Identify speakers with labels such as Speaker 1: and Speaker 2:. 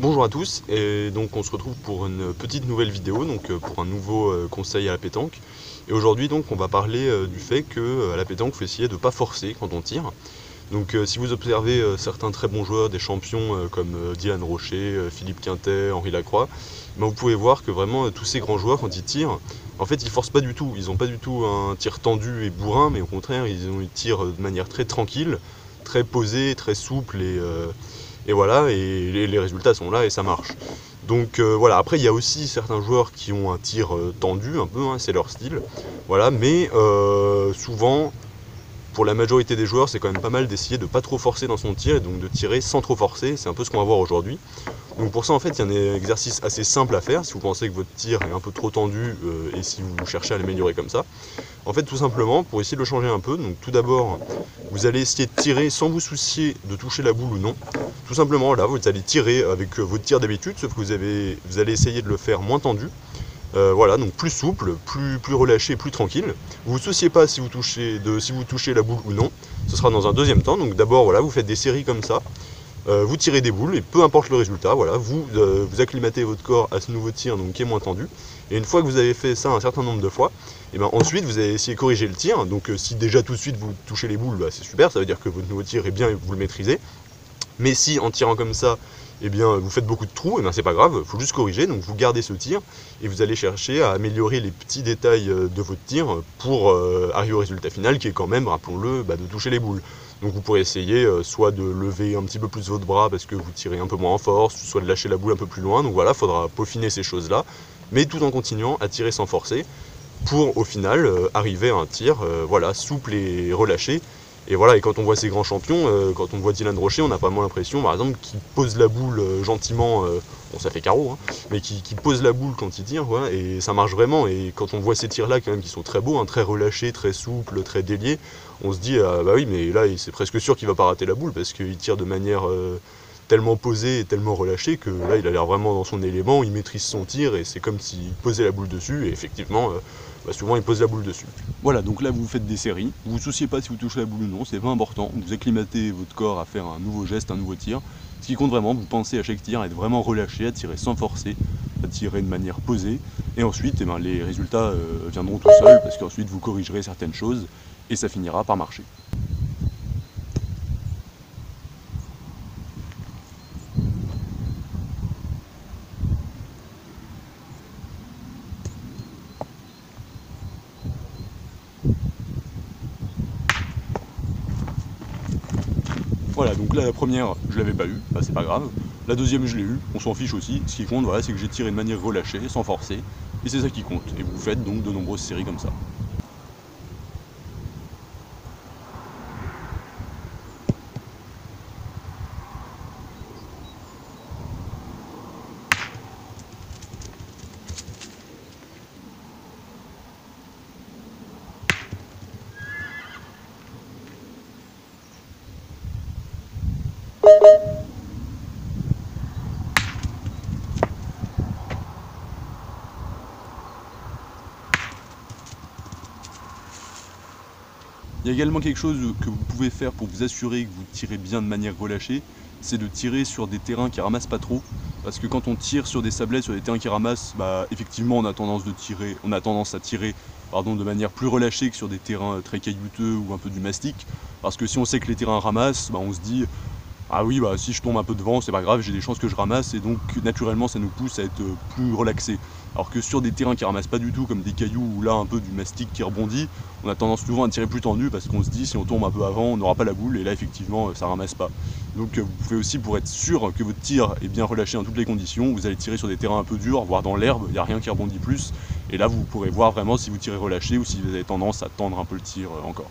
Speaker 1: Bonjour à tous, et donc on se retrouve pour une petite nouvelle vidéo, pour un nouveau conseil à la pétanque. Et aujourd'hui donc on va parler du fait que à la pétanque il faut essayer de ne pas forcer quand on tire. Donc si vous observez certains très bons joueurs, des champions comme Dylan Rocher, Philippe Quintet, Henri Lacroix, vous pouvez voir que vraiment tous ces grands joueurs quand ils tirent, en fait ils forcent pas du tout, ils n'ont pas du tout un tir tendu et bourrin, mais au contraire ils tirent de manière très tranquille, très posée, très souple et voilà, et les résultats sont là et ça marche. Donc voilà, après il y a aussi certains joueurs qui ont un tir tendu un peu, hein, c'est leur style, voilà, mais souvent, pour la majorité des joueurs, c'est quand même pas mal d'essayer de pas trop forcer dans son tir et donc de tirer sans trop forcer, c'est un peu ce qu'on va voir aujourd'hui. Donc pour ça en fait il y a un exercice assez simple à faire si vous pensez que votre tir est un peu trop tendu et si vous cherchez à l'améliorer comme ça. En fait tout simplement pour essayer de le changer un peu, donc tout d'abord vous allez essayer de tirer sans vous soucier de toucher la boule ou non. Tout simplement là vous allez tirer avec votre tir d'habitude, sauf que vous allez essayer de le faire moins tendu. Voilà, donc plus souple, plus relâché, plus tranquille. Vous ne vous souciez pas si vous touchez la boule ou non. Ce sera dans un deuxième temps. Donc d'abord voilà, vous faites des séries comme ça. Vous tirez des boules et peu importe le résultat, voilà, vous acclimatez votre corps à ce nouveau tir donc qui est moins tendu. Et une fois que vous avez fait ça un certain nombre de fois, et ensuite vous allez essayer de corriger le tir. Donc si déjà tout de suite vous touchez les boules, c'est super, ça veut dire que votre nouveau tir est bien et que vous le maîtrisez. Mais si en tirant comme ça, vous faites beaucoup de trous, c'est pas grave, il faut juste corriger, donc vous gardez ce tir et vous allez chercher à améliorer les petits détails de votre tir pour arriver au résultat final qui est quand même, rappelons-le, de toucher les boules. Donc vous pourrez essayer soit de lever un petit peu plus votre bras parce que vous tirez un peu moins en force, soit de lâcher la boule un peu plus loin, donc voilà, il faudra peaufiner ces choses-là, mais tout en continuant à tirer sans forcer pour au final arriver à un tir voilà, souple et relâché. Et voilà, et quand on voit ces grands champions, quand on voit Dylan Rocher, on n'a pas moins l'impression, par exemple, qu'il pose la boule gentiment, bon ça fait carreau, hein, mais qui pose la boule quand il tire, voilà, et ça marche vraiment. Et quand on voit ces tirs-là, quand même, qui sont très beaux, hein, très relâchés, très souples, très déliés, on se dit, bah oui, mais là, c'est presque sûr qu'il va pas rater la boule, parce qu'il tire de manière tellement posée et tellement relâchée que là, il a l'air vraiment dans son élément, il maîtrise son tir, et c'est comme s'il posait la boule dessus, et effectivement, souvent il pose la boule dessus. Voilà, donc là vous faites des séries, vous ne vous souciez pas si vous touchez la boule ou non, c'est pas important, vous acclimatez votre corps à faire un nouveau geste, un nouveau tir. Ce qui compte vraiment, vous pensez à chaque tir à être vraiment relâché, à tirer sans forcer, à tirer de manière posée, et ensuite les résultats viendront tout seuls, parce qu'ensuite vous corrigerez certaines choses, et ça finira par marcher. Voilà, donc là la première, je l'avais pas eu, c'est pas grave. La deuxième, je l'ai eu, on s'en fiche aussi. Ce qui compte, voilà, c'est que j'ai tiré de manière relâchée, sans forcer, et c'est ça qui compte. Et vous faites donc de nombreuses séries comme ça. Il y a également quelque chose que vous pouvez faire pour vous assurer que vous tirez bien de manière relâchée, c'est de tirer sur des terrains qui ramassent pas trop. Parce que quand on tire sur des sablettes, sur des terrains qui ramassent, effectivement on a tendance à tirer de manière plus relâchée que sur des terrains très caillouteux ou un peu du mastic. Parce que si on sait que les terrains ramassent, on se dit ah oui, si je tombe un peu devant, c'est pas grave, j'ai des chances que je ramasse, et donc naturellement ça nous pousse à être plus relaxé. Alors que sur des terrains qui ramassent pas du tout, comme des cailloux ou là un peu du mastic qui rebondit, on a tendance souvent à tirer plus tendu parce qu'on se dit si on tombe un peu avant, on n'aura pas la boule, et là effectivement ça ramasse pas. Donc vous pouvez aussi, pour être sûr que votre tir est bien relâché dans toutes les conditions, vous allez tirer sur des terrains un peu durs, voire dans l'herbe, il n'y a rien qui rebondit plus, et là vous pourrez voir vraiment si vous tirez relâché ou si vous avez tendance à tendre un peu le tir encore.